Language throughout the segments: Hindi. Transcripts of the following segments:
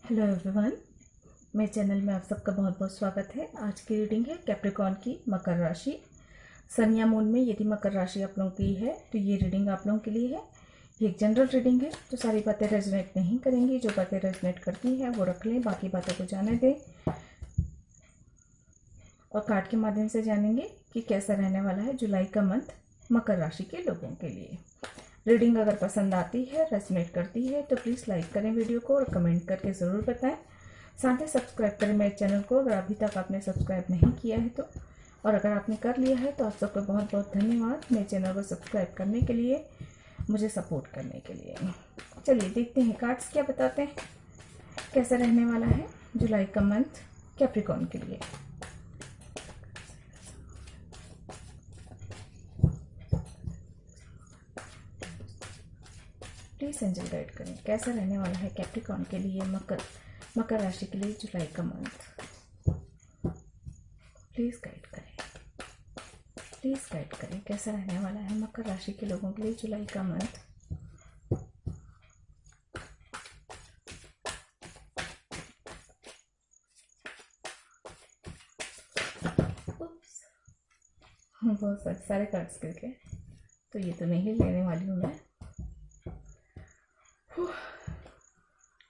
हेलो एवरीवन, मेरे चैनल में आप सबका बहुत बहुत स्वागत है। आज की रीडिंग है कैप्रिकॉर्न की मकर राशि। सन या मून में यदि मकर राशि आप लोगों की है तो ये रीडिंग आप लोगों के लिए है। ये एक जनरल रीडिंग है तो सारी बातें रेजोनेट नहीं करेंगी। जो बातें रेजोनेट करती हैं वो रख लें, बाकी बातों को जाने दें और कार्ड के माध्यम से जानेंगे कि कैसा रहने वाला है जुलाई का मंथ मकर राशि के लोगों के लिए। रीडिंग अगर पसंद आती है, रेजोनेट करती है तो प्लीज़ लाइक करें वीडियो को और कमेंट करके ज़रूर बताएं। साथ ही सब्सक्राइब करें मेरे चैनल को अगर अभी तक आपने सब्सक्राइब नहीं किया है तो, और अगर आपने कर लिया है तो आप सबका बहुत बहुत धन्यवाद मेरे चैनल को सब्सक्राइब करने के लिए, मुझे सपोर्ट करने के लिए। चलिए देखते हैं कार्ड्स क्या बताते हैं, कैसा रहने वाला है जुलाई का मंथ कैप्रिकॉर्न के लिए। प्लीज़ एंजल गाइड करें कैसा रहने वाला है कैप्रिकॉर्न के लिए, मकर राशि के लिए जुलाई का मंथ। प्लीज़ गाइड करें, प्लीज़ गाइड करें कैसा रहने वाला है मकर राशि के लोगों के लिए जुलाई का मंथ। बहुत सारे कार्ड्स गिर गए तो ये तो नहीं लेने वाली हूँ मैं।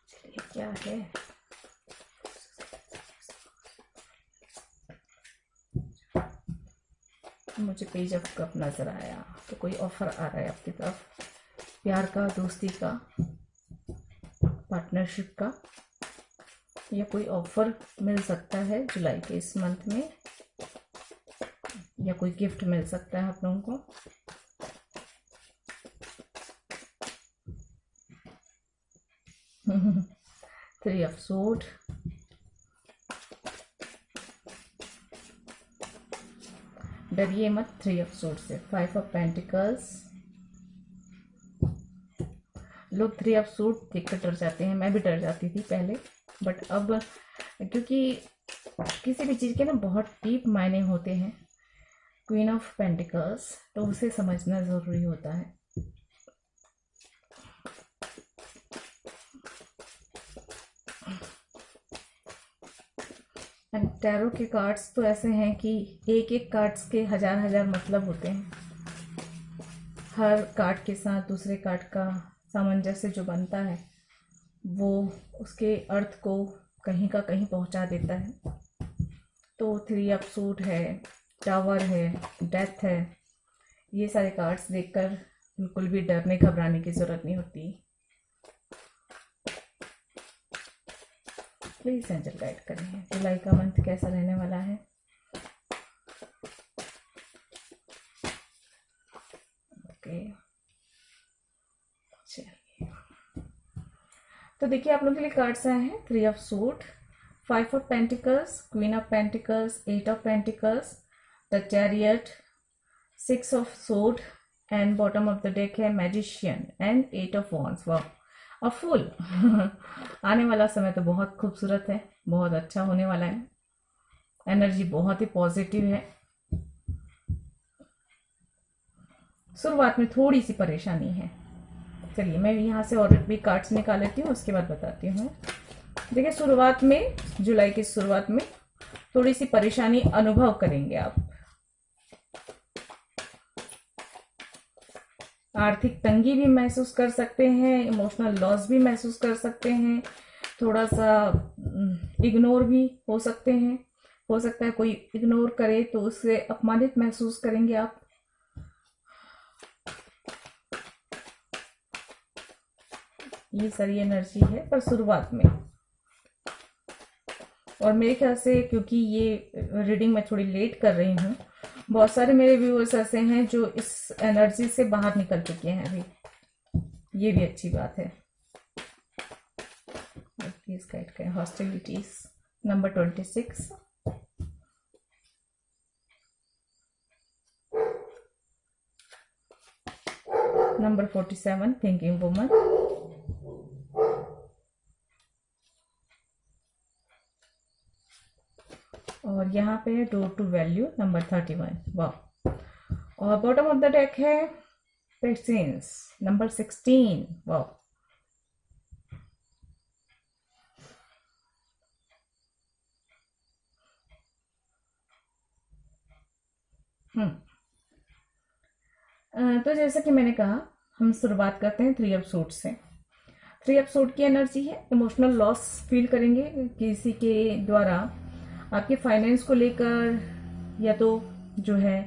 चलिए क्या है, मुझे पेज ऑफ कप नजर आया तो कोई ऑफर आ रहा है आपकी तरफ, प्यार का, दोस्ती का, पार्टनरशिप का, या कोई ऑफर मिल सकता है जुलाई के इस मंथ में, या कोई गिफ्ट मिल सकता है आप लोगों को। थ्री ऑफ सोर्ड, डरिए मत थ्री ऑफ सोर्ड से। फाइव ऑफ पेंटिकल्स, लोग थ्री ऑफ सोर्ड देखकर डर जाते हैं, मैं भी डर जाती थी पहले, बट अब क्योंकि किसी भी चीज़ के ना बहुत डीप मायने होते हैं, क्वीन ऑफ पेंटिकल्स, तो उसे समझना ज़रूरी होता है। एंड टैरो के कार्ड्स तो ऐसे हैं कि एक एक कार्ड्स के हजार हजार मतलब होते हैं। हर कार्ड के साथ दूसरे कार्ड का सामंजस्य जो बनता है वो उसके अर्थ को कहीं का कहीं पहुंचा देता है। तो थ्री ऑफ सूट है, टावर है, डेथ है, ये सारे कार्ड्स देखकर बिल्कुल भी डरने घबराने की ज़रूरत नहीं होती। प्लीज़ एंजल गाइड करें जुलाई का मंथ कैसा रहने वाला है। ओके, चलिए तो देखिए आप लोगों के लिए कार्ड्स आए हैं। Three of suit, five of pentacles, queen of pentacles, eight of pentacles, the chariot, six of swords, and bottom of the deck है magician and eight of wands. वाह, और फुल आने वाला समय तो बहुत खूबसूरत है, बहुत अच्छा होने वाला है, एनर्जी बहुत ही पॉजिटिव है। शुरुआत में थोड़ी सी परेशानी है। चलिए मैं यहाँ से और भी कार्ड्स निकाल लेती हूँ, उसके बाद बताती हूँ। देखिए शुरुआत में, जुलाई की शुरुआत में थोड़ी सी परेशानी अनुभव करेंगे आप। आर्थिक तंगी भी महसूस कर सकते हैं, इमोशनल लॉस भी महसूस कर सकते हैं, थोड़ा सा इग्नोर भी हो सकते हैं। हो सकता है कोई इग्नोर करे तो उससे अपमानित महसूस करेंगे आप। ये सारी एनर्जी है पर शुरुआत में, और मेरे ख्याल से क्योंकि ये रीडिंग मैं थोड़ी लेट कर रही हूँ, बहुत सारे मेरे व्यूअर्स ऐसे हैं जो इस एनर्जी से बाहर निकल चुके हैं अभी, ये भी अच्छी बात है। प्लीज गाइड करें hostilities number 26, number 47 thinking woman, और यहाँ पे है डोर टू वैल्यू नंबर 31। वाह, और बॉटम ऑफ द डेक है पेशेंस नंबर 16। वाह, तो जैसा कि मैंने कहा, हम शुरुआत करते हैं 3 ऑफ सूट्स से। 3 ऑफ सूट की एनर्जी है, इमोशनल लॉस फील करेंगे किसी के द्वारा आपके फाइनेंस को लेकर, या तो जो है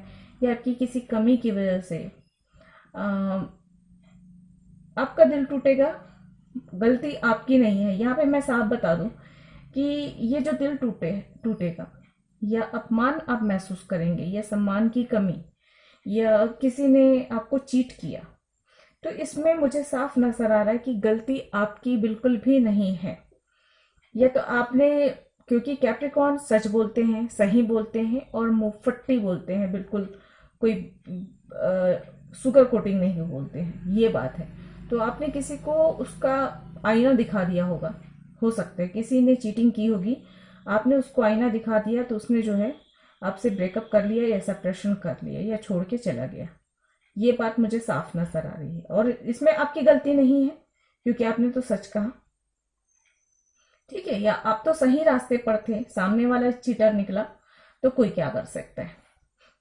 या आपकी किसी कमी की वजह से आपका दिल टूटेगा। गलती आपकी नहीं है, यहाँ पे मैं साफ बता दूं कि ये जो दिल टूटेगा, या अपमान आप महसूस करेंगे, या सम्मान की कमी, या किसी ने आपको चीट किया, तो इसमें मुझे साफ नजर आ रहा है कि गलती आपकी बिल्कुल भी नहीं है। या तो आपने, क्योंकि कैप्रिकॉर्न सच बोलते हैं, सही बोलते हैं और मुफ्फट्टी बोलते हैं, बिल्कुल कोई सुगर कोटिंग नहीं बोलते हैं, ये बात है। तो आपने किसी को उसका आईना दिखा दिया होगा, हो सकता है किसी ने चीटिंग की होगी, आपने उसको आईना दिखा दिया, तो उसने जो है आपसे ब्रेकअप कर लिया, या सेपरेशन कर लिया, या छोड़ के चला गया। ये बात मुझे साफ नजर आ रही है, और इसमें आपकी गलती नहीं है क्योंकि आपने तो सच कहा, ठीक है। या आप तो सही रास्ते पर थे, सामने वाला चीटर निकला, तो कोई क्या कर सकता है।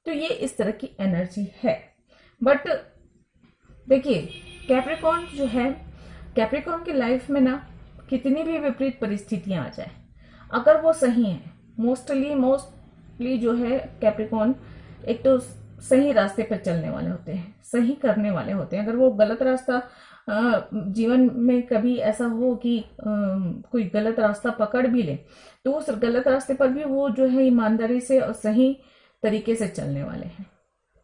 तो ये इस तरह की एनर्जी है। बट देखिए, कैप्रिकॉर्न जो है, कैप्रिकॉर्न की लाइफ में ना कितनी भी विपरीत परिस्थितियां आ जाए, अगर वो सही है, मोस्टली जो है कैप्रिकॉर्न एक तो सही रास्ते पर चलने वाले होते हैं, सही करने वाले होते हैं। अगर वो गलत रास्ता जीवन में कभी ऐसा हो कि कोई गलत रास्ता पकड़ भी ले, तो उस गलत रास्ते पर भी वो जो है ईमानदारी से और सही तरीके से चलने वाले हैं,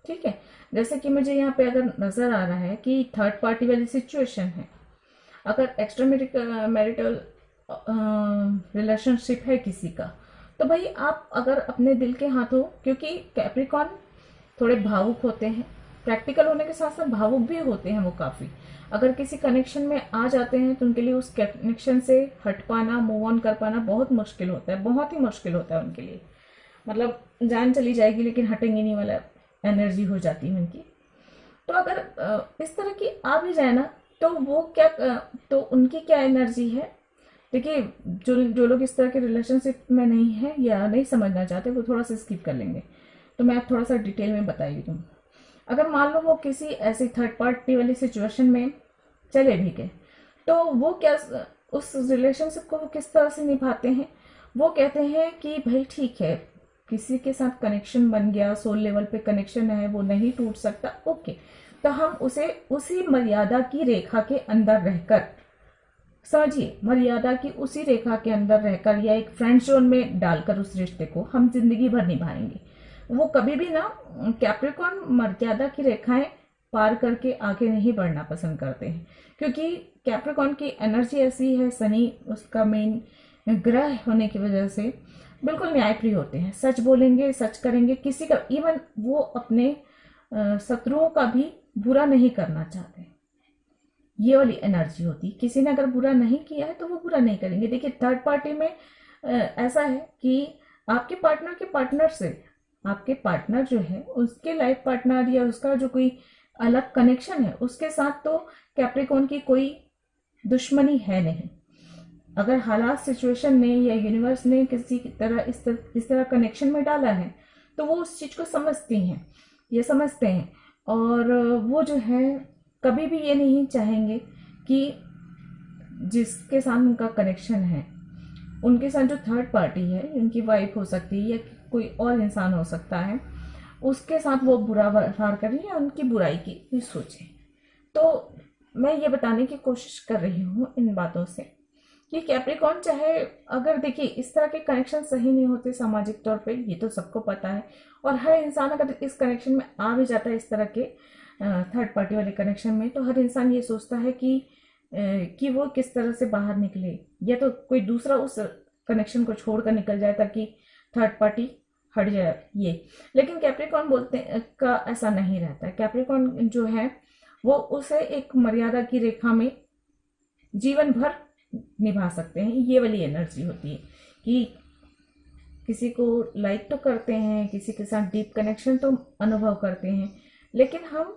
ठीक है। जैसे कि मुझे यहाँ पे अगर नजर आ रहा है कि थर्ड पार्टी वाली सिचुएशन है, अगर एक्स्ट्रा मैरिटल रिलेशनशिप है किसी का, तो भाई आप अगर अपने दिल के हाथों, क्योंकि कैप्रिकॉर्न थोड़े भावुक होते हैं, प्रैक्टिकल होने के साथ साथ भावुक भी होते हैं वो काफी। अगर किसी कनेक्शन में आ जाते हैं तो उनके लिए उस कनेक्शन से हट पाना, मूव ऑन कर पाना बहुत मुश्किल होता है, बहुत ही मुश्किल होता है उनके लिए। मतलब जान चली जाएगी लेकिन हटेंगे नहीं वाला एनर्जी हो जाती है उनकी। तो अगर इस तरह की आ भी जाए ना, तो वो क्या, तो उनकी क्या एनर्जी है। देखिए, जो लोग इस तरह के रिलेशनशिप में नहीं है या नहीं समझना चाहते, वो थोड़ा सा स्किप कर लेंगे, तो मैं थोड़ा सा डिटेल में बताइए तुम। अगर मान लो वो किसी ऐसी थर्ड पार्टी वाली सिचुएशन में चले भी गए, तो वो क्या, उस रिलेशनशिप को वो किस तरह से निभाते हैं। वो कहते हैं कि भाई ठीक है, किसी के साथ कनेक्शन बन गया, सोल लेवल पे कनेक्शन है, वो नहीं टूट सकता, ओके, तो हम उसे उसी मर्यादा की रेखा के अंदर रहकर, समझिए, मर्यादा की उसी रेखा के अंदर रहकर या एक फ्रेंड जोन में डालकर उस रिश्ते को हम जिंदगी भर निभाएंगे। वो कभी भी ना, कैप्रिकॉर्न मर्यादा की रेखाएं पार करके आगे नहीं बढ़ना पसंद करते हैं, क्योंकि कैप्रिकॉर्न की एनर्जी ऐसी है, शनि उसका मेन ग्रह होने की वजह से बिल्कुल न्यायप्रिय होते हैं, सच बोलेंगे, सच करेंगे, किसी का, इवन वो अपने शत्रुओं का भी बुरा नहीं करना चाहते। ये वाली एनर्जी होती, किसी ने अगर बुरा नहीं किया है तो वो बुरा नहीं करेंगे। देखिए, थर्ड पार्टी में ऐसा है कि आपके पार्टनर के पार्टनर से, आपके पार्टनर जो है उसके लाइफ पार्टनर या उसका जो कोई अलग कनेक्शन है, उसके साथ तो कैप्रिकॉर्न की कोई दुश्मनी है नहीं। अगर हालात, सिचुएशन ने या यूनिवर्स ने किसी तरह इस तरह कनेक्शन में डाला है, तो वो उस चीज को समझती हैं, ये समझते हैं, और वो जो है कभी भी ये नहीं चाहेंगे कि जिसके साथ उनका कनेक्शन है, उनके साथ जो थर्ड पार्टी है, उनकी वाइफ हो सकती है या कोई और इंसान हो सकता है, उसके साथ वो बुरा व्यवहार करें या उनकी बुराई की भी सोचें। तो मैं ये बताने की कोशिश कर रही हूँ इन बातों से कि कैप्रिकॉर्न चाहे, अगर देखिए इस तरह के कनेक्शन सही नहीं होते सामाजिक तौर पे, ये तो सबको पता है, और हर इंसान अगर इस कनेक्शन में आ भी जाता है, इस तरह के थर्ड पार्टी वाले कनेक्शन में, तो हर इंसान ये सोचता है कि वो किस तरह से बाहर निकले, या तो कोई दूसरा उस कनेक्शन को छोड़कर निकल जाए ताकि थर्ड पार्टी हट जाए ये। लेकिन कैप्रिकॉर्न बोलते का ऐसा नहीं रहता है। कैप्रिकॉर्न जो है वो उसे एक मर्यादा की रेखा में जीवन भर निभा सकते हैं। ये वाली एनर्जी होती है कि किसी को लाइक तो करते हैं, किसी के साथ डीप कनेक्शन तो अनुभव करते हैं, लेकिन हम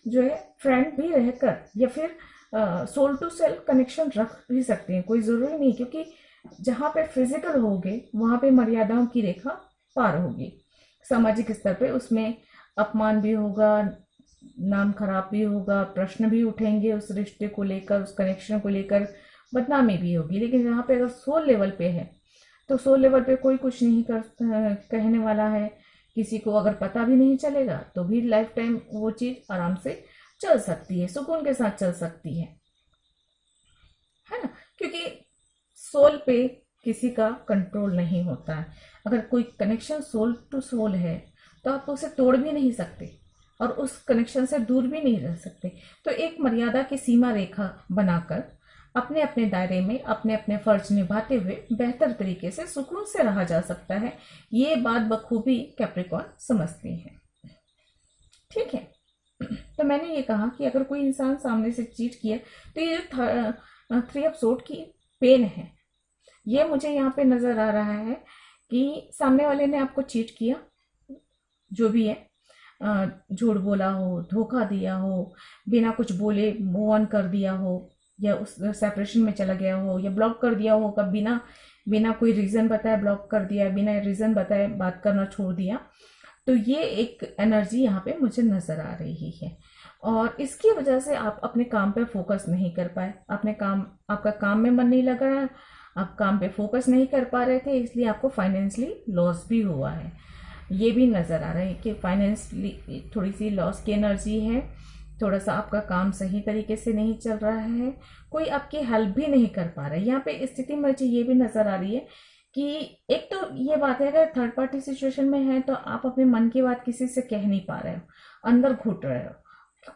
जो है फ्रेंड भी रहकर या फिर सोल टू सेल कनेक्शन रख भी सकते हैं, कोई जरूरी नहीं, क्योंकि जहाँ पे फिजिकल होगे वहां पे मर्यादाओं की रेखा पार होगी। सामाजिक स्तर पे उसमें अपमान भी होगा, नाम खराब भी होगा, प्रश्न भी उठेंगे उस रिश्ते को लेकर, उस कनेक्शन को लेकर, बदनामी भी होगी। लेकिन यहाँ पे अगर सोल लेवल पे है तो सोल लेवल पे कोई कुछ नहीं कहने वाला है। किसी को अगर पता भी नहीं चलेगा तो भी लाइफ टाइम वो चीज आराम से चल सकती है, सुकून के साथ चल सकती है ना। क्योंकि सोल पे किसी का कंट्रोल नहीं होता है। अगर कोई कनेक्शन सोल टू सोल है तो आप उसे तोड़ भी नहीं सकते और उस कनेक्शन से दूर भी नहीं रह सकते। तो एक मर्यादा की सीमा रेखा बनाकर अपने अपने दायरे में अपने अपने फर्ज निभाते हुए बेहतर तरीके से सुकून से रहा जा सकता है। ये बात बखूबी कैप्रिकॉर्न समझती है। ठीक है, तो मैंने ये कहा कि अगर कोई इंसान सामने से चीट किया तो ये 3 एपिसोड की पेन है, ये मुझे यहाँ पे नजर आ रहा है कि सामने वाले ने आपको चीट किया, जो भी है, झूठ बोला हो, धोखा दिया हो, बिना कुछ बोले मूव ऑन कर दिया हो, या उस सेपरेशन में चला गया हो, या ब्लॉक कर दिया हो, कब बिना बिना कोई रीज़न बताए ब्लॉक कर दिया, बिना रीज़न बताए बात करना छोड़ दिया। तो ये एक एनर्जी यहाँ पे मुझे नज़र आ रही है और इसकी वजह से आप अपने काम पे फोकस नहीं कर पाए, आपका काम में मन नहीं लगा है, आप काम पे फोकस नहीं कर पा रहे थे, इसलिए आपको फाइनेंशियली लॉस भी हुआ है। ये भी नज़र आ रहा है कि फाइनेंशियली थोड़ी सी लॉस की एनर्जी है, थोड़ा सा आपका काम सही तरीके से नहीं चल रहा है, कोई आपकी हेल्प भी नहीं कर पा रहा है। यहाँ पे स्थिति मुझे ये भी नज़र आ रही है कि एक तो ये बात है, अगर थर्ड पार्टी सिचुएशन में है तो आप अपने मन की बात किसी से कह नहीं पा रहे हो, अंदर घुट रहे हो,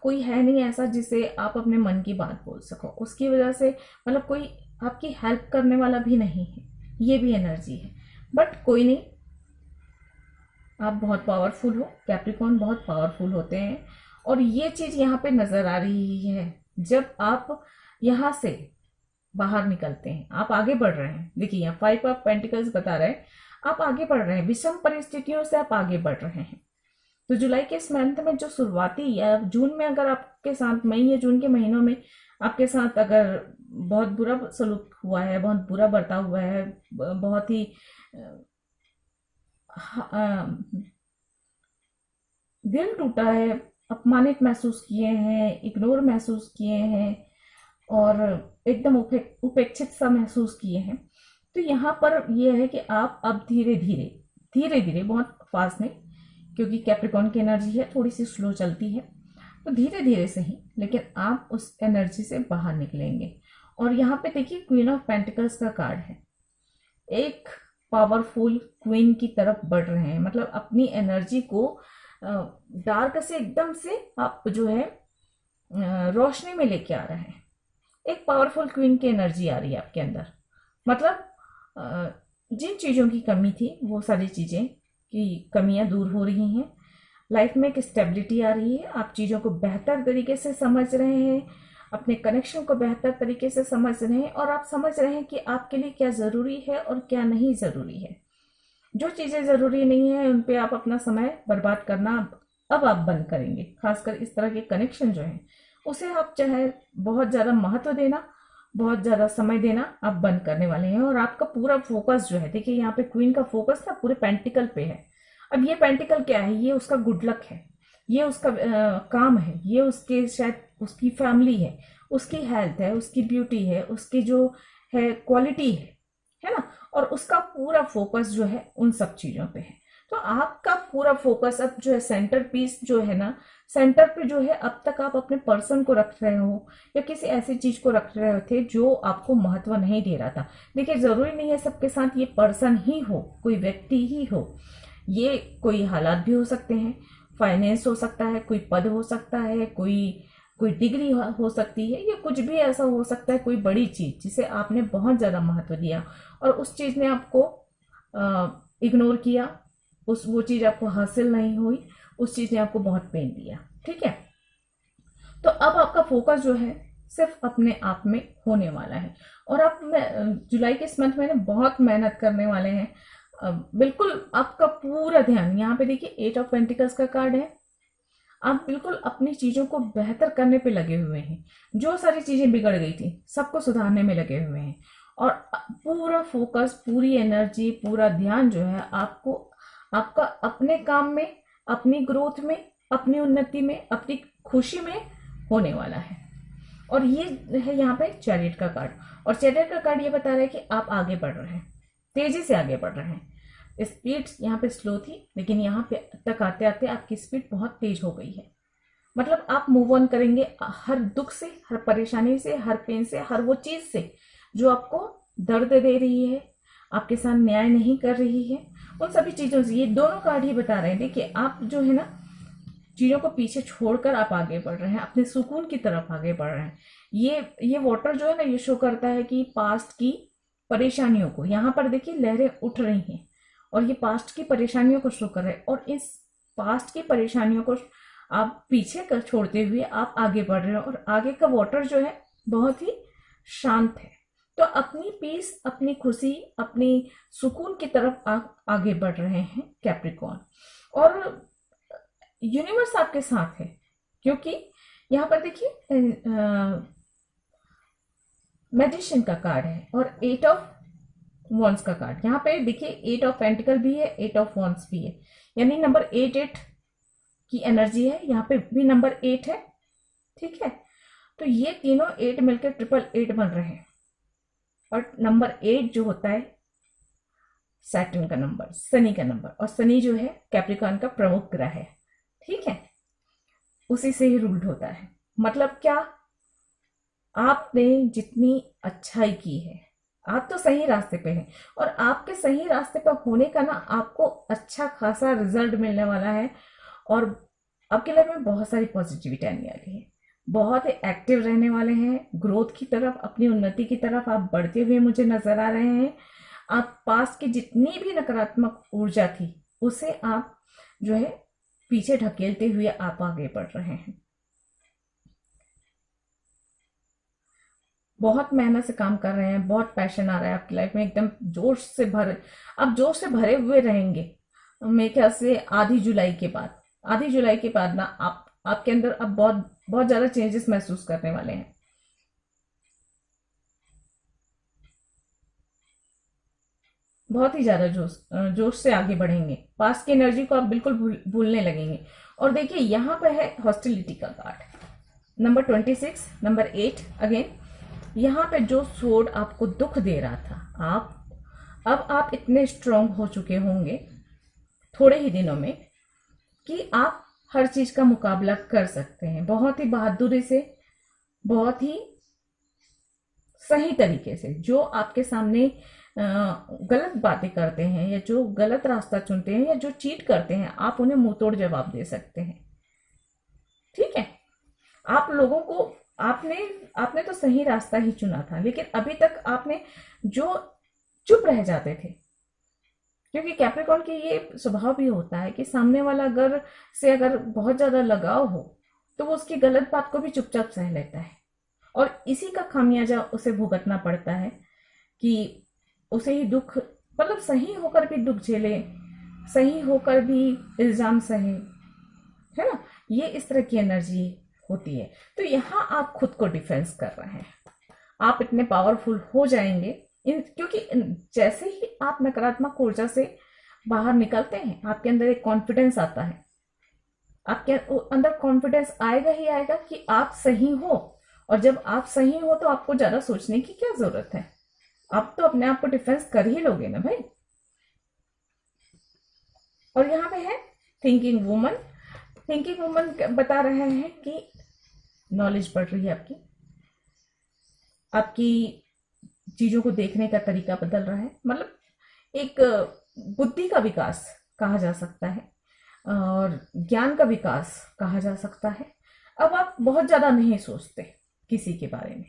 कोई है नहीं ऐसा जिसे आप अपने मन की बात बोल सको, उसकी वजह से मतलब कोई आपकी हेल्प करने वाला भी नहीं है, ये भी एनर्जी है। बट कोई नहीं, आप बहुत पावरफुल हो, कैप्रिकॉर्न बहुत पावरफुल होते हैं और ये चीज यहाँ पे नजर आ रही है। जब आप यहाँ से बाहर निकलते हैं, आप आगे बढ़ रहे हैं, देखिए यहाँ 5 ऑफ पेंटिकल्स बता रहे हैं आप आगे बढ़ रहे हैं, विषम परिस्थितियों से आप आगे बढ़ रहे हैं। तो जुलाई के इस मंथ में जो शुरुआती या जून में अगर आपके साथ, मई या जून के महीनों में आपके साथ अगर बहुत बुरा सलूक हुआ है, बहुत बुरा बर्ताव हुआ है, बहुत ही दिल टूटा है, अपमानित महसूस किए हैं, इग्नोर महसूस किए हैं और एकदम उपेक्षित सा महसूस किए हैं, तो यहाँ पर यह है कि आप अब धीरे धीरे, बहुत फास्ट नहीं, क्योंकि कैप्रिकॉर्न की एनर्जी है थोड़ी सी स्लो चलती है, तो धीरे धीरे सही, लेकिन आप उस एनर्जी से बाहर निकलेंगे। और यहाँ पे देखिए क्वीन ऑफ पेंटिकल्स का कार्ड है, एक पावरफुल क्वीन की तरफ बढ़ रहे हैं, मतलब अपनी एनर्जी को डार्क से एकदम से आप जो है रोशनी में लेके आ रहे हैं। एक पावरफुल क्वीन की एनर्जी आ रही है आपके अंदर, मतलब जिन चीज़ों की कमी थी वो सारी चीज़ें की कमियां दूर हो रही हैं, लाइफ में एक स्टेबिलिटी आ रही है, आप चीज़ों को बेहतर तरीके से समझ रहे हैं, अपने कनेक्शन को बेहतर तरीके से समझ रहे हैं और आप समझ रहे हैं कि आपके लिए क्या ज़रूरी है और क्या नहीं ज़रूरी है। जो चीज़ें ज़रूरी नहीं है उन पे आप अपना समय बर्बाद करना अब आप बंद करेंगे। खासकर इस तरह के कनेक्शन जो है उसे आप चाहे बहुत ज़्यादा महत्व देना, बहुत ज़्यादा समय देना आप बंद करने वाले हैं। और आपका पूरा फोकस जो है, देखिए यहाँ पे क्वीन का फोकस ना पूरे पेंटिकल पे है। अब ये पेंटिकल क्या है, ये उसका गुड लक है, ये उसका काम है, ये उसके शायद उसकी फैमिली है, उसकी हेल्थ है, उसकी ब्यूटी है, उसकी जो है क्वालिटी है ना, और उसका पूरा फोकस जो है उन सब चीज़ों पे है। तो आपका पूरा फोकस अब जो है सेंटर पीस जो है ना, सेंटर पे जो है अब तक आप अपने पर्सन को रख रहे हो या किसी ऐसी चीज को रख रहे थे जो आपको महत्व नहीं दे रहा था। देखिए जरूरी नहीं है सबके साथ ये पर्सन ही हो, कोई व्यक्ति ही हो, ये कोई हालात भी हो सकते हैं, फाइनेंस हो सकता है, कोई पद हो सकता है, कोई कोई डिग्री हो सकती है, या कुछ भी ऐसा हो सकता है, कोई बड़ी चीज जिसे आपने बहुत ज्यादा महत्व दिया और उस चीज ने आपको इग्नोर किया, वो चीज आपको हासिल नहीं हुई, उस चीज ने आपको बहुत पेन दिया। ठीक है, तो अब आपका फोकस जो है सिर्फ अपने आप में होने वाला है और आप जुलाई के इस मंथ में बहुत मेहनत करने वाले हैं। बिल्कुल आपका पूरा ध्यान, यहाँ पे देखिए 8 ऑफ पेंटिकल्स का कार्ड है, आप बिल्कुल अपनी चीजों को बेहतर करने पे लगे हुए हैं, जो सारी चीजें बिगड़ गई थी सबको सुधारने में लगे हुए हैं और पूरा फोकस, पूरी एनर्जी, पूरा ध्यान जो है आपको आपका अपने काम में, अपनी ग्रोथ में, अपनी उन्नति में, अपनी खुशी में होने वाला है। और ये है यहाँ पे चैरियट का कार्ड, और चैरियट का कार्ड ये बता रहा है कि आप आगे बढ़ रहे हैं, तेजी से आगे बढ़ रहे हैं। स्पीड यहाँ पे स्लो थी, लेकिन यहाँ पे तक आते आते आपकी स्पीड बहुत तेज हो गई है। मतलब आप मूव ऑन करेंगे हर दुख से, हर परेशानी से, हर पेन से, हर वो चीज से जो आपको दर्द दे रही है, आपके साथ न्याय नहीं कर रही है, उन सभी चीजों से ये दोनों कार्ड ही बता रहे हैं। देखिए आप जो है ना, चीजों को पीछे छोड़कर आप आगे बढ़ रहे हैं, अपने सुकून की तरफ आगे बढ़ रहे हैं। ये वाटर जो है ना, ये शो करता है कि पास्ट की परेशानियों को, यहाँ पर देखिए लहरें उठ रही हैं और ये पास्ट की परेशानियों को शो कर रहे हैं, और इस पास्ट की परेशानियों को आप पीछे कर छोड़ते हुए आप आगे बढ़ रहे हो, और आगे का वाटर जो है बहुत ही शांत है। तो अपनी पीस, अपनी खुशी, अपनी सुकून की तरफ आप आगे बढ़ रहे हैं कैप्रिकॉर्न। और यूनिवर्स आपके साथ है, क्योंकि यहाँ पर देखिए मैजिशियन का कार्ड है और 8 ऑफ वॉन्ड्स का कार्ड। यहाँ पे देखिए 8 ऑफ पेंटिकल भी है, 8 ऑफ वॉन्ड्स भी है, यानी नंबर 8 की एनर्जी है। यहाँ पे भी नंबर 8 है, ठीक है। तो ये तीनों 8 मिलकर 888 बन रहे हैं, और नंबर 8 जो होता है सैटर्न का नंबर, शनि का नंबर, और शनि जो है कैप्रिकॉर्न का प्रमुख ग्रह है, ठीक है, उसी से ही रूल्ड होता है। मतलब क्या, आपने जितनी अच्छाई की है, आप तो सही रास्ते पे हैं, और आपके सही रास्ते पर होने का ना आपको अच्छा खासा रिजल्ट मिलने वाला है, और आपके लाइफ में बहुत सारी पॉजिटिविटी आने वाली है, बहुत एक्टिव रहने वाले हैं, ग्रोथ की तरफ, अपनी उन्नति की तरफ आप बढ़ते हुए मुझे नजर आ रहे हैं। आप पास की जितनी भी नकारात्मक ऊर्जा थी उसे आप जो है पीछे ढकेलते हुए आप आगे बढ़ रहे हैं। बहुत मेहनत से काम कर रहे हैं, बहुत पैशन आ रहा है आपकी लाइफ में, एकदम जोश से भरे, आप जोश से भरे हुए रहेंगे। मेरे ख्याल से आधी जुलाई के बाद ना आपके अंदर अब बहुत बहुत ज्यादा चेंजेस महसूस करने वाले हैं। बहुत ही ज्यादा जोश से आगे बढ़ेंगे, पास्ट की एनर्जी को आप बिल्कुल भूलने लगेंगे। और देखिए यहाँ पे है हॉस्टिलिटी का कार्ड, नंबर 26, नंबर 8 अगेन। यहाँ पे जो सोड आपको दुख दे रहा था, अब आप इतने स्ट्रांग हो चुके होंगे थोड़े ही दिनों में कि आप हर चीज का मुकाबला कर सकते हैं, बहुत ही बहादुरी से, बहुत ही सही तरीके से। जो आपके सामने गलत बातें करते हैं, या जो गलत रास्ता चुनते हैं, या जो चीट करते हैं, आप उन्हें मुंह तोड़ जवाब दे सकते हैं, ठीक है। आप लोगों को आपने तो सही रास्ता ही चुना था, लेकिन अभी तक आपने जो चुप रह जाते थे, क्योंकि कैप्रिकॉर्न की ये स्वभाव भी होता है कि सामने वाला अगर बहुत ज्यादा लगाव हो तो वो उसकी गलत बात को भी चुपचाप सह लेता है, और इसी का खामियाजा उसे भुगतना पड़ता है कि उसे ही दुख, मतलब सही होकर भी दुख झेले, सही होकर भी इल्जाम सहे, है ना। ये इस तरह की एनर्जी होती है। तो यहाँ आप खुद को डिफेंस कर रहे हैं, आप इतने पावरफुल हो जाएंगे क्योंकि जैसे ही आप नकारात्मक ऊर्जा से बाहर निकलते हैं, आपके अंदर एक कॉन्फिडेंस आता है, आपके अंदर कॉन्फिडेंस आएगा ही आएगा कि आप सही हो। और जब आप सही हो तो आपको ज्यादा सोचने की क्या जरूरत है, आप तो अपने आप को डिफेंस कर ही लोगे ना भाई। और यहाँ पे है थिंकिंग वुमन बता रहे हैं कि नॉलेज बढ़ रही है, आपकी चीजों को देखने का तरीका बदल रहा है, मतलब एक बुद्धि का विकास कहा जा सकता है, और ज्ञान का विकास कहा जा सकता है। अब आप बहुत ज्यादा नहीं सोचते किसी के बारे में।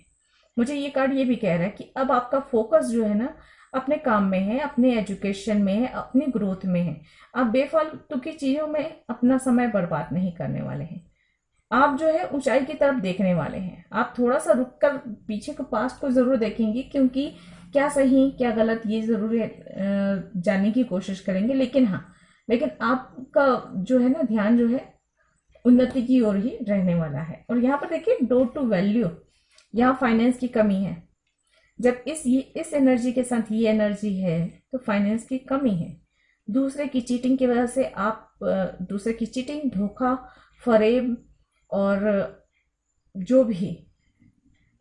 मुझे ये कार्ड ये भी कह रहा है कि अब आपका फोकस जो है ना अपने काम में है, अपने एजुकेशन में है, अपनी ग्रोथ में है। आप बेफालतू की चीजों में अपना समय बर्बाद नहीं करने वाले हैं, आप जो है ऊंचाई की तरफ देखने वाले हैं। आप थोड़ा सा रुककर पीछे को, पास्ट को जरूर देखेंगे, क्योंकि क्या सही क्या गलत ये जरूर जानने की कोशिश करेंगे, लेकिन आपका जो है ना ध्यान जो है उन्नति की ओर ही रहने वाला है। और यहाँ पर देखिए डोर टू वैल्यू, यहाँ फाइनेंस की कमी है। जब इस एनर्जी के साथ ये एनर्जी है तो फाइनेंस की कमी है, दूसरे की चीटिंग की वजह से आप दूसरे की चीटिंग, धोखा, फरेब और जो भी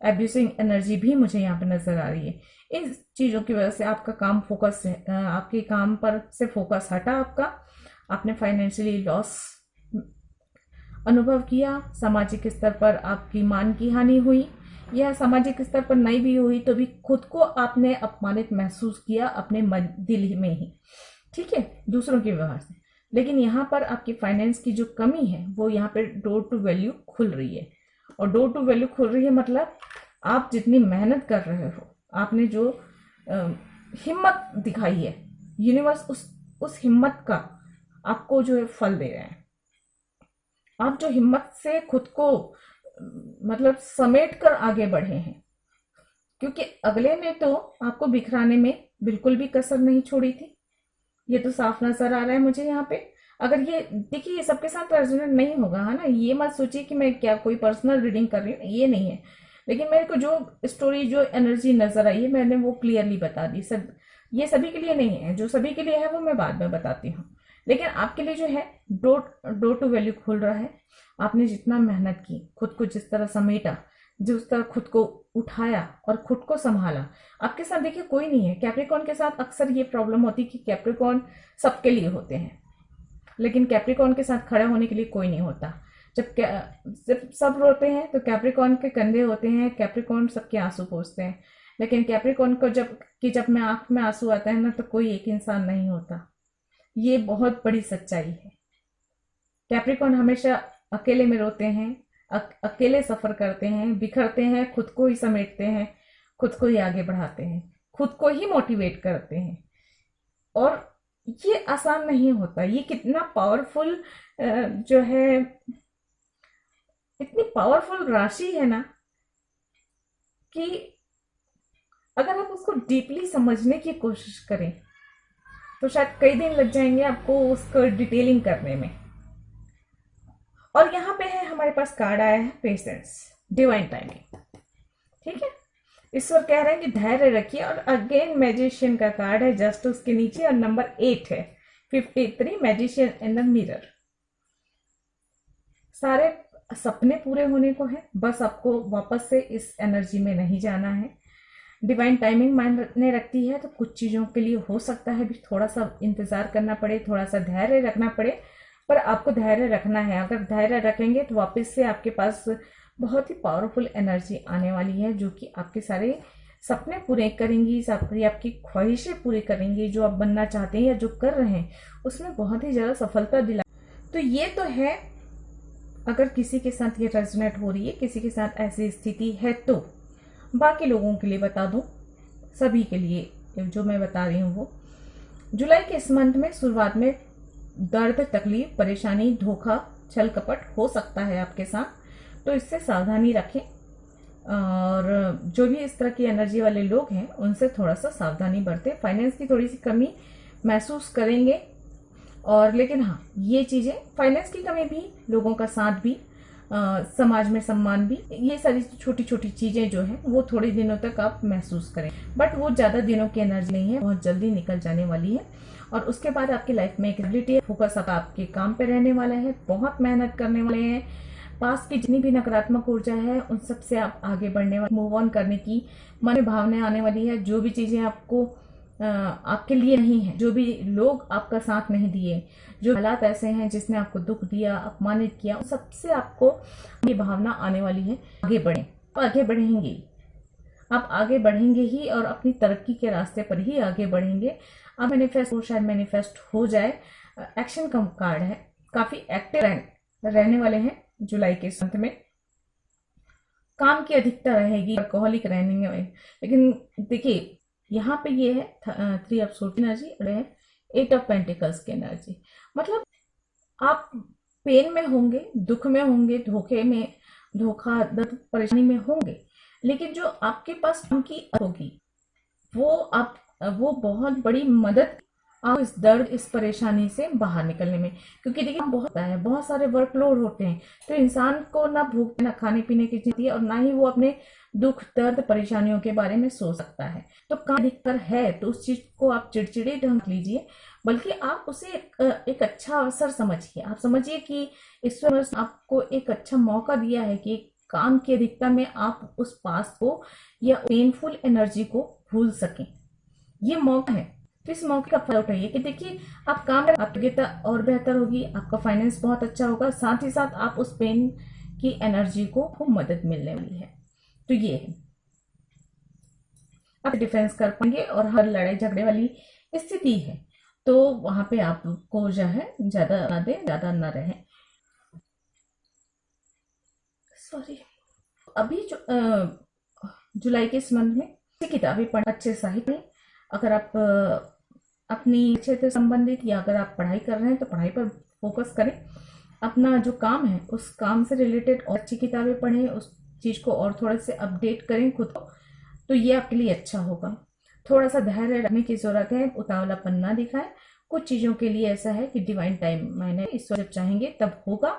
एब्यूसिंग एनर्जी भी मुझे यहाँ पे नजर आ रही है। इन चीजों की वजह से आपका काम फोकस, आपके काम पर से फोकस हटा आपका। आपने फाइनेंशियली लॉस अनुभव किया, सामाजिक स्तर पर आपकी मान की हानि हुई, या सामाजिक स्तर पर नहीं भी हुई तो भी खुद को आपने अपमानित महसूस किया अपने दिल में ही, ठीक है, दूसरों के व्यवहार से। लेकिन यहाँ पर आपकी फाइनेंस की जो कमी है वो यहाँ पे डोर टू वैल्यू खुल रही है। और डोर टू वैल्यू खुल रही है मतलब आप जितनी मेहनत कर रहे हो, आपने जो हिम्मत दिखाई है, यूनिवर्स उस हिम्मत का आपको जो है फल दे रहे हैं। आप जो हिम्मत से खुद को मतलब समेट कर आगे बढ़े हैं, क्योंकि अगले ने तो आपको बिखराने में बिल्कुल भी कसर नहीं छोड़ी थी। ये तो साफ नजर आ रहा है मुझे यहाँ पे। अगर ये देखिए, ये सबके साथ रेजोनेट नहीं होगा, है ना, ये मत सोचिए कि मैं क्या कोई पर्सनल रीडिंग कर रही हूँ, ये नहीं है। लेकिन मेरे को जो स्टोरी, जो एनर्जी नजर आई है, मैंने वो क्लियरली बता दी। सब ये सभी के लिए नहीं है, जो सभी के लिए है वो मैं बाद में बताती हूँ। लेकिन आपके लिए जो है डोर टू वैल्यू खुल रहा है। आपने जितना मेहनत की, खुद को जिस तरह समेटा, जिस तरह खुद को उठाया और खुद को संभाला। आपके साथ देखिए कोई नहीं है। कैप्रिकॉर्न के साथ अक्सर ये प्रॉब्लम होती है कि कैप्रिकॉर्न सबके लिए होते हैं, लेकिन कैप्रिकॉर्न के साथ खड़ा होने के लिए कोई नहीं होता। जब सब रोते हैं तो कैप्रिकॉर्न के कंधे होते हैं, कैप्रिकॉर्न सबके आंसू पोंछते हैं। लेकिन कैप्रिकॉर्न को जब मैं आंख में आंसू आता है ना, तो कोई एक इंसान नहीं होता। ये बहुत बड़ी सच्चाई है। कैप्रिकॉर्न हमेशा अकेले में रोते हैं, अकेले सफर करते हैं, बिखरते हैं, खुद को ही समेटते हैं, खुद को ही आगे बढ़ाते हैं, खुद को ही मोटिवेट करते हैं। और ये आसान नहीं होता। ये कितना पावरफुल जो है, इतनी पावरफुल राशि है ना, कि अगर आप उसको डीपली समझने की कोशिश करें तो शायद कई दिन लग जाएंगे आपको उसको डिटेलिंग करने में। और यहाँ पे है हमारे पास कार्ड आया है पेशेंस, डिवाइन टाइमिंग, ठीक है। ईश्वर कह रहे हैं कि धैर्य रखिए। और अगेन मैजिशियन का कार्ड है जस्ट उसके नीचे, और नंबर 8 है 53, मैजिशियन इन द मिरर। सारे सपने पूरे होने को है, बस आपको वापस से इस एनर्जी में नहीं जाना है। डिवाइन टाइमिंग मायने रखती है, तो कुछ चीजों के लिए हो सकता है भी थोड़ा सा इंतजार करना पड़े, थोड़ा सा धैर्य रखना पड़े, पर आपको धैर्य रखना है। अगर धैर्य रखेंगे तो वापस से आपके पास बहुत ही पावरफुल एनर्जी आने वाली है, जो कि आपके सारे सपने पूरे करेंगी, सारी आपकी ख्वाहिशें पूरी करेंगी। जो आप बनना चाहते हैं या जो कर रहे हैं उसमें बहुत ही ज्यादा सफलता दिला। तो ये तो है, अगर किसी के साथ ये रेजोनेट हो रही है, किसी के साथ ऐसी स्थिति है, तो बाकी लोगों के लिए बता दूं, सभी के लिए जो मैं बता रही हूँ वो जुलाई के इस मंथ में शुरुआत में दर्द, तकलीफ, परेशानी, धोखा, छल कपट हो सकता है आपके साथ, तो इससे सावधानी रखें। और जो भी इस तरह की एनर्जी वाले लोग हैं उनसे थोड़ा सा सावधानी बरतें। फाइनेंस की थोड़ी सी कमी महसूस करेंगे, और लेकिन हाँ, ये चीजें, फाइनेंस की कमी भी, लोगों का साथ भी, समाज में सम्मान भी, ये सारी छोटी छोटी चीजें जो है वो थोड़े दिनों तक आप महसूस करें। बट वो ज्यादा दिनों की एनर्जी नहीं है, बहुत जल्दी निकल जाने वाली है। और उसके बाद आपकी लाइफ में एक एबिलिटी है, फोकस आपके काम पे रहने वाला है, बहुत मेहनत करने वाले हैं। पास की जितनी भी नकारात्मक ऊर्जा है उन सब से आप आगे बढ़ने वाले, मूव ऑन करने की मन में भावना आने वाली है। जो भी चीजें आपको आपके लिए नहीं है, जो भी लोग आपका साथ नहीं दिए, जो हालात ऐसे हैं जिसने आपको दुख दिया, अपमानित किया, उन सबसे आपको ये भावना आने वाली है, आगे बढ़ें। आगे बढ़ेंगे, आप आगे बढ़ेंगे ही, और अपनी तरक्की के रास्ते पर ही आगे बढ़ेंगे। अब मैनिफेस्ट हो, शायद मैनिफेस्ट हो जाए। एक्शन का कार्ड है, काफी एक्टिव रहने वाले हैं जुलाई के अंत में। काम की अधिकता रहेगी, वर्कहोलिक रहेंगे। लेकिन देखिए यहाँ पे ये है 3 of sword energy, 8 of pentacles की एनर्जी। मतलब आप पेन में होंगे, दुख में होंगे, धोखा, दर्द, परेशानी में होंगे, लेकिन जो आपके पास काम की होगी वो बहुत बड़ी मदद आप इस दर्द, इस परेशानी से बाहर निकलने में। क्योंकि देखिए बहुत है, बहुत सारे वर्कलोड होते हैं, तो इंसान को ना भूख, ना खाने पीने की चीज़ है, और ना ही वो अपने दुख, दर्द, परेशानियों के बारे में सोच सकता है। तो काम दिक्कत है तो उस चीज को आप चिड़चिड़े ढंग लीजिए, बल्कि आप उसे एक अच्छा अवसर समझिए। आप समझिए कि ईश्वर आपको एक अच्छा मौका दिया है कि काम की अधिकता में आप उस पास को या पेनफुल एनर्जी को भूल सकें। ये मौका है, तो इस मौके का फायदा उठाइए कि देखिए आप काम करें, आपकी योग्यता और बेहतर होगी, आपका फाइनेंस बहुत अच्छा होगा, साथ ही साथ आप उस पेन की एनर्जी को मदद मिलने वाली है। तो ये है, आप डिफेंस कर पाएंगे, और हर लड़ाई झगड़े वाली स्थिति है तो वहां पे आपको जो है ज्यादा ना दे, ज्यादा ना रहे। सॉरी। अभी जो जुलाई के इस मंथ में किताबें पढ़, अच्छे साहित्य, अगर आप अपनी क्षेत्र संबंधित या अगर आप पढ़ाई कर रहे हैं तो पढ़ाई पर फोकस करें। अपना जो काम है उस काम से रिलेटेड और अच्छी किताबें पढ़ें, उस चीज को और थोड़ा से अपडेट करें खुद को, तो ये आपके लिए अच्छा होगा। थोड़ा सा धैर्य रखने की जरूरत है, उतावलापन ना दिखाएं। कुछ चीजों के लिए ऐसा है कि डिवाइन टाइम मैंने ईश्वर जब चाहेंगे तब होगा,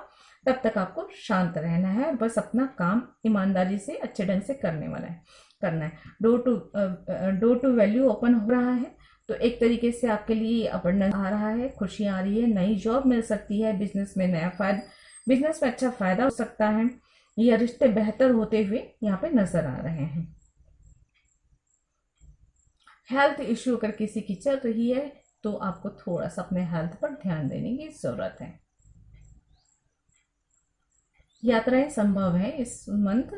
तब तक आपको शांत रहना है और बस अपना काम ईमानदारी से अच्छे ढंग से करना है। डोर टू वैल्यू ओपन हो रहा है, तो एक तरीके से आपके लिए अबंडेंस आ रहा है, खुशी आ रही है, नई जॉब मिल सकती है, बिजनेस में नया फायदा, बिजनेस में अच्छा फायदा हो सकता है, या रिश्ते बेहतर होते हुए यहाँ पे नजर आ रहे हैं। हेल्थ इश्यू अगर किसी की चल रही है तो आपको थोड़ा सा अपने हेल्थ पर ध्यान देने की जरूरत है। यात्राएं संभव है इस मंथ,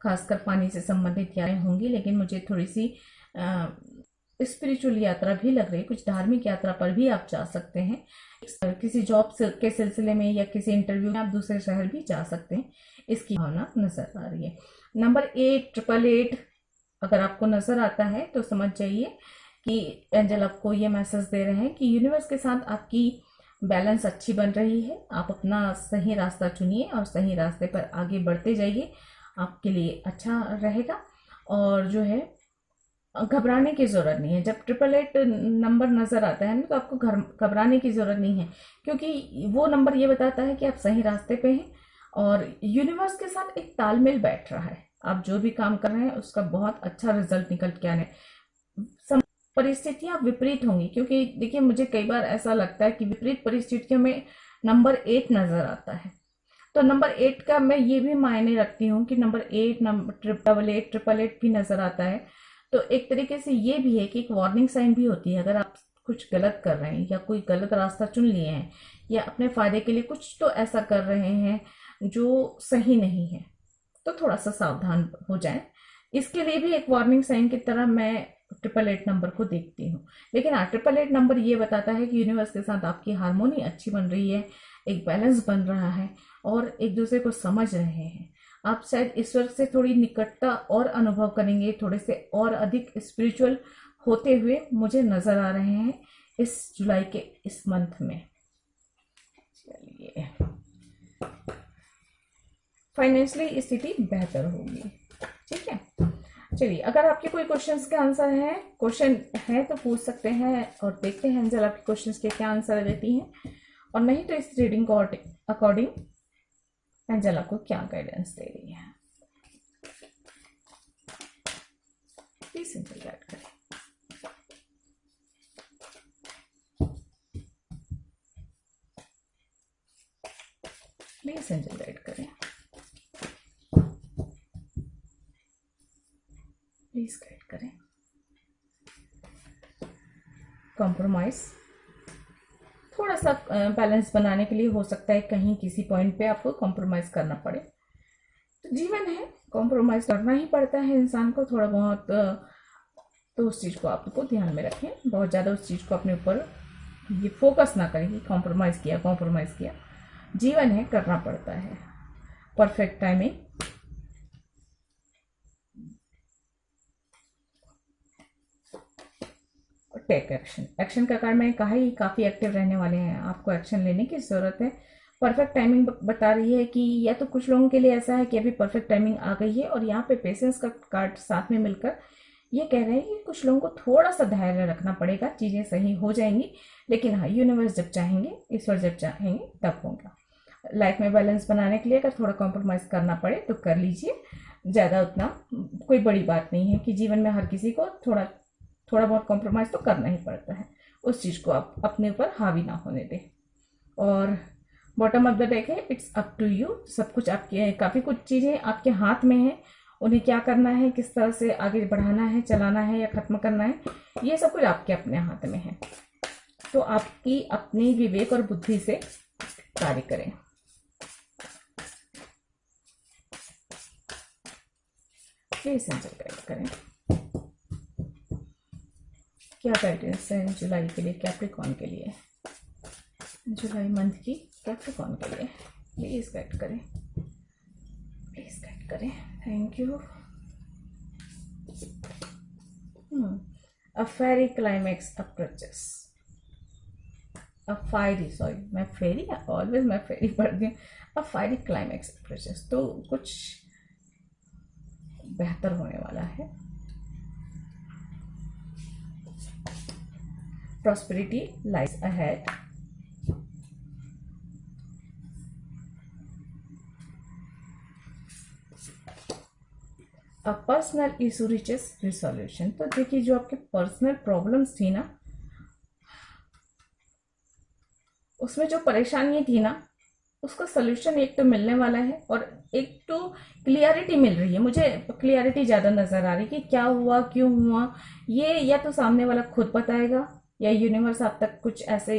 खासकर पानी से संबंधित यात्राएं होंगी, लेकिन मुझे थोड़ी सी स्पिरिचुअल यात्रा भी लग रही है। कुछ धार्मिक यात्रा पर भी आप जा सकते हैं। किसी जॉब के सिलसिले में या किसी इंटरव्यू में आप दूसरे शहर भी जा सकते हैं, इसकी भावना नजर आ रही है। नंबर 888 अगर आपको नजर आता है तो समझ जाइए कि एंजल आपको ये मैसेज दे रहे हैं कि यूनिवर्स के साथ आपकी बैलेंस अच्छी बन रही है। आप अपना सही रास्ता चुनिए और सही रास्ते पर आगे बढ़ते जाइए, आपके लिए अच्छा रहेगा। और जो है घबराने की जरूरत नहीं है। जब 888 नंबर नजर आता है ना तो आपको घबराने की जरूरत नहीं है, क्योंकि वो नंबर ये बताता है कि आप सही रास्ते पे हैं और यूनिवर्स के साथ एक तालमेल बैठ रहा है। आप जो भी काम कर रहे हैं उसका बहुत अच्छा रिजल्ट निकल के आने, परिस्थितियां विपरीत होंगी। क्योंकि देखिए मुझे कई बार ऐसा लगता है कि विपरीत परिस्थितियों में नंबर 8 नजर आता है, तो नंबर 8 का मैं ये भी मायने रखती हूँ कि नंबर 8, नंबर 888 भी नजर आता है। तो एक तरीके से ये भी है कि एक वार्निंग साइन भी होती है। अगर आप कुछ गलत कर रहे हैं या कोई गलत रास्ता चुन लिए हैं या अपने फायदे के लिए कुछ तो ऐसा कर रहे हैं जो सही नहीं है, तो थोड़ा सा सावधान हो जाएं। इसके लिए भी एक वार्निंग साइन की तरह मैं 888 नंबर को देखती हूँ। लेकिन 888 नंबर ये बताता है कि यूनिवर्स के साथ आपकी हारमोनी अच्छी बन रही है, एक बैलेंस बन रहा है और एक दूसरे को समझ रहे हैं। आप शायद ईश्वर से थोड़ी निकटता और अनुभव करेंगे, थोड़े से और अधिक स्पिरिचुअल होते हुए मुझे नजर आ रहे हैं इस जुलाई के इस मंथ में। चलिए, फाइनेंशियली स्थिति बेहतर होगी। ठीक है, चलिए अगर आपके कोई क्वेश्चंस के आंसर है, क्वेश्चन है तो पूछ सकते हैं और देखते हैं एंजल आपके क्वेश्चंस के क्या आंसर देती हैं, और नहीं तो इस रीडिंग को अकॉर्डिंग एंजल आपको क्या गाइडेंस दे रही है। प्लीज एंजल गाइड करें। प्लीज एंजल गाइड करें। प्लीज गाइड करें। कॉम्प्रोमाइज, थोड़ा सा बैलेंस बनाने के लिए हो सकता है कहीं किसी पॉइंट पे आपको कॉम्प्रोमाइज करना पड़े, तो जीवन है, कॉम्प्रोमाइज करना ही पड़ता है इंसान को थोड़ा बहुत। तो उस चीज को आपको ध्यान में रखें, बहुत ज्यादा उस चीज को अपने ऊपर ये फोकस ना करें कि कॉम्प्रोमाइज किया। जीवन है, करना पड़ता है। Perfect timing, take action. Action का कारण मैंने कहा ही काफी एक्टिव रहने वाले हैं, आपको एक्शन लेने की जरूरत है। परफेक्ट टाइमिंग बता रही है कि या तो कुछ लोगों के लिए ऐसा है कि अभी परफेक्ट टाइमिंग आ गई है, और यहाँ पे पेशेंस का कार्ड साथ में मिलकर ये कह रहे हैं कि कुछ लोगों को थोड़ा सा धैर्य रखना पड़ेगा, चीज़ें सही हो जाएंगी, लेकिन हाँ यूनिवर्स जब चाहेंगे, ईश्वर जब चाहेंगे तब होगा। लाइफ में बैलेंस बनाने के लिए अगर थोड़ा कॉम्प्रोमाइज़ करना पड़े तो कर लीजिए, ज़्यादा उतना कोई बड़ी बात नहीं है कि जीवन में हर किसी को थोड़ा थोड़ा बहुत कॉम्प्रोमाइज़ तो करना ही पड़ता है। उस चीज़ को आप अपने ऊपर हावी ना होने दें। और बॉटम ऑफ द डेक है इट्स अप टू यू। सब कुछ आपके, काफ़ी कुछ चीज़ें आपके हाथ में है, उन्हें क्या करना है, किस तरह से आगे बढ़ाना है, चलाना है या ख़त्म करना है, ये सब कुछ आपके अपने हाथ में है। तो आपकी अपनी विवेक और बुद्धि से कार्य करें। प्लीज एंजल गाइड करें, क्या गाइडेंस है जुलाई के लिए, कैप्रिकॉर्न के लिए, जुलाई मंथ की कैप्रिकॉर्न के लिए। प्लीज गाइड करें, प्लीज गाइड करें। Thank you. A ferry climax approaches, a fiery, sorry मैं फेरी ऑलवेज मैं फेरी पढ़ती हूँ। अ फायरी क्लाइमैक्स अप्रोचेस, तो कुछ बेहतर होने वाला है। Prosperity lies ahead. A personal issue reaches resolution, तो देखिए जो आपके पर्सनल प्रॉब्लम्स थी ना, उसमें जो परेशानी थी ना, उसका सोल्यूशन एक तो मिलने वाला है और एक तो क्लियरिटी मिल रही है। मुझे क्लियरिटी ज़्यादा नज़र आ रही है कि क्या हुआ, क्यों हुआ, ये या तो सामने वाला खुद बताएगा या यूनिवर्स आप तक कुछ ऐसे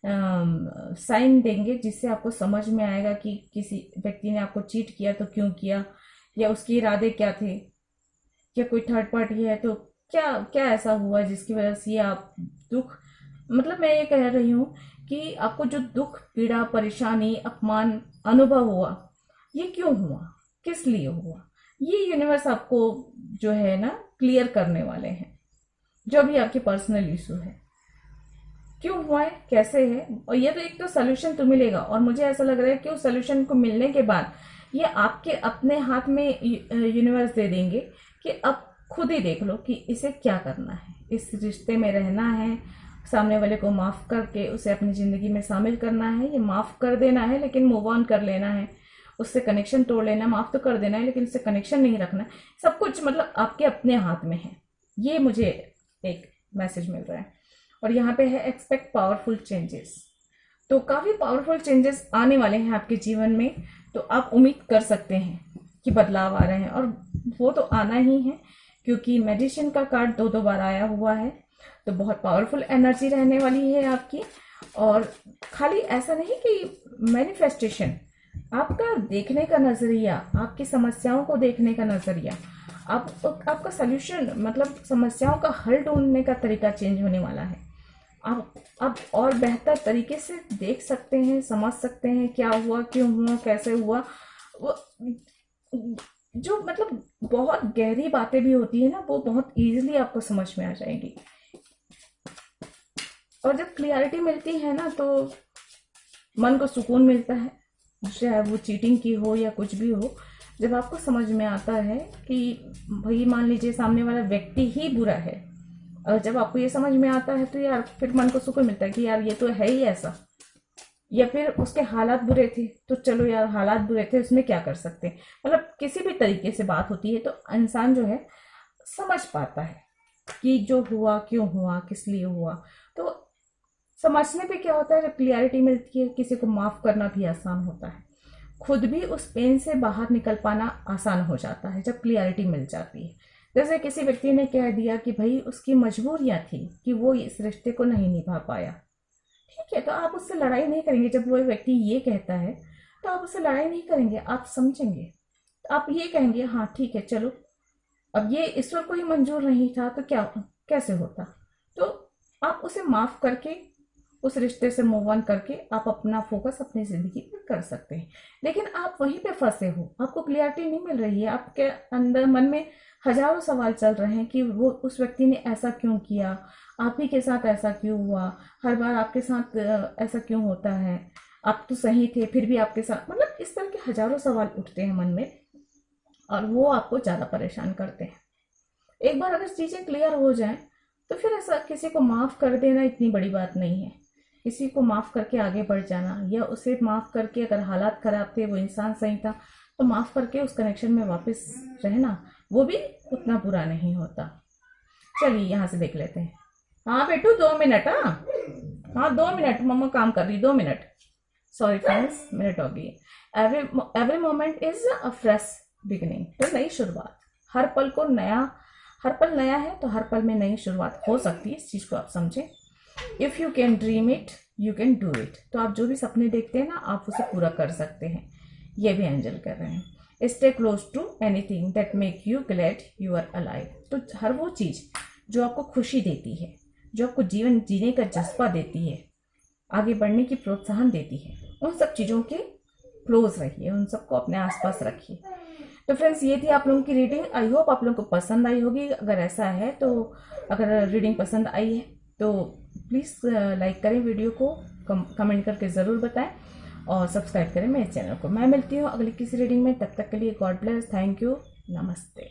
साइन देंगे जिससे आपको समझ में आएगा कि किसी व्यक्ति ने आपको चीट किया तो क्यों किया, या उसके इरादे क्या थे, या कोई थर्ड पार्टी है तो क्या क्या ऐसा हुआ जिसकी वजह से आप दुख, मतलब मैं ये कह रही हूँ कि आपको जो दुख, पीड़ा, परेशानी, अपमान अनुभव हुआ, ये क्यों हुआ, किस लिए हुआ, ये यूनिवर्स आपको जो है ना क्लियर करने वाले हैं। जो भी आपके पर्सनल इशू है, क्यों हुआ है, कैसे है, और ये तो एक तो सोल्यूशन तो मिलेगा। और मुझे ऐसा लग रहा है कि उस सोल्यूशन को मिलने के बाद ये आपके अपने हाथ में यूनिवर्स दे देंगे कि अब खुद ही देख लो कि इसे क्या करना है, इस रिश्ते में रहना है, सामने वाले को माफ़ करके उसे अपनी ज़िंदगी में शामिल करना है, ये माफ़ कर देना है लेकिन मूव ऑन कर लेना है, उससे कनेक्शन तोड़ लेना, माफ़ तो कर देना है लेकिन उससे कनेक्शन नहीं रखना है। सब कुछ मतलब आपके अपने हाथ में है, ये मुझे एक मैसेज मिल रहा है। और यहाँ पे है एक्सपेक्ट पावरफुल चेंजेस, तो काफ़ी पावरफुल चेंजेस आने वाले हैं आपके जीवन में, तो आप उम्मीद कर सकते हैं कि बदलाव आ रहे हैं, और वो तो आना ही है क्योंकि मेडिसिन का कार्ड दो बार आया हुआ है, तो बहुत पावरफुल एनर्जी रहने वाली है आपकी। और खाली ऐसा नहीं कि मैनिफेस्टेशन, आपका देखने का नज़रिया, आपकी समस्याओं को देखने का नज़रिया, आपका सल्यूशन, मतलब समस्याओं का हल ढूंढने का तरीका चेंज होने वाला है। आप और बेहतर तरीके से देख सकते हैं, समझ सकते हैं क्या हुआ, क्यों हुआ, कैसे हुआ। वो जो मतलब बहुत गहरी बातें भी होती है ना, वो बहुत इजीली आपको समझ में आ जाएगी। और जब क्लियरिटी मिलती है ना तो मन को सुकून मिलता है, चाहे वो चीटिंग की हो या कुछ भी हो। जब आपको समझ में आता है कि भाई मान लीजिए सामने वाला व्यक्ति ही बुरा है, और जब आपको ये समझ में आता है तो यार फिर मन को सुकून मिलता है कि यार ये तो है ही ऐसा, या फिर उसके हालात बुरे थे तो चलो यार हालात बुरे थे, उसमें क्या कर सकते हैं। मतलब किसी भी तरीके से बात होती है तो इंसान जो है समझ पाता है कि जो हुआ, क्यों हुआ, किस लिए हुआ। तो समझने पे क्या होता है, जब क्लियरिटी मिलती है किसी को माफ़ करना भी आसान होता है, खुद भी उस पेन से बाहर निकल पाना आसान हो जाता है जब क्लियरिटी मिल जाती है। जैसे किसी व्यक्ति ने कह दिया कि भाई उसकी मजबूरियां थी कि वो इस रिश्ते को नहीं निभा पाया, ठीक है, तो आप उससे लड़ाई नहीं करेंगे। जब वो व्यक्ति ये कहता है तो आप उससे लड़ाई नहीं करेंगे, आप समझेंगे, आप ये कहेंगे हाँ ठीक है चलो, अब ये ईश्वर को ही मंजूर नहीं था तो क्या कैसे होता। तो आप उसे माफ करके उस रिश्ते से मूव ऑन करके आप अपना फोकस अपनी जिंदगी पर कर सकते हैं। लेकिन आप वहीं पे फंसे हो, आपको क्लियरिटी नहीं मिल रही है, आपके अंदर मन में हजारों सवाल चल रहे हैं कि वो उस व्यक्ति ने ऐसा क्यों किया, आप ही के साथ ऐसा क्यों हुआ, हर बार आपके साथ ऐसा क्यों होता है, आप तो सही थे फिर भी आपके साथ, मतलब इस तरह के हजारों सवाल उठते हैं मन में और वो आपको ज़्यादा परेशान करते हैं। एक बार अगर चीज़ें क्लियर हो जाएं तो फिर ऐसा किसी को माफ़ कर देना इतनी बड़ी बात नहीं है। किसी को माफ़ करके आगे बढ़ जाना, या उसे माफ़ करके, अगर हालात ख़राब थे, वो इंसान सही था, तो माफ़ करके उस कनेक्शन में वापस रहना, वो भी उतना बुरा नहीं होता। चलिए यहाँ से देख लेते हैं। हाँ बेटू 2 मिनट। हाँ 2 मिनट, मम्मा काम कर रही, 2 मिनट। सॉरी फ्रेंड्स, मिनट हो गई। Every moment is a fresh beginning, तो नई शुरुआत। हर पल को नया, हर पल नया है, तो हर पल में नई शुरुआत हो सकती है। इस चीज़ को आप समझें। If you can dream it you can do it, तो आप जो भी सपने देखते हैं ना, आप उसे पूरा कर सकते हैं। ये भी एंजल कर रहे हैं। Stay close to anything that make you glad you are alive, तो हर वो चीज़ जो आपको खुशी देती है, जो आपको जीवन जीने का जज्बा देती है, आगे बढ़ने की प्रोत्साहन देती है, उन सब चीज़ों के क्लोज रहिए, उन सबको अपने आसपास रखिए। तो फ्रेंड्स, ये थी आप लोगों की रीडिंग। आई होप आप लोगों को पसंद आई होगी। अगर ऐसा है तो, अगर रीडिंग पसंद आई है तो प्लीज़ लाइक करें वीडियो को, कमेंट करके ज़रूर बताएं, और सब्सक्राइब करें मेरे चैनल को। मैं मिलती हूँ अगली किसी रीडिंग में। तब तक के लिए गॉड ब्लेस, थैंक यू, नमस्ते।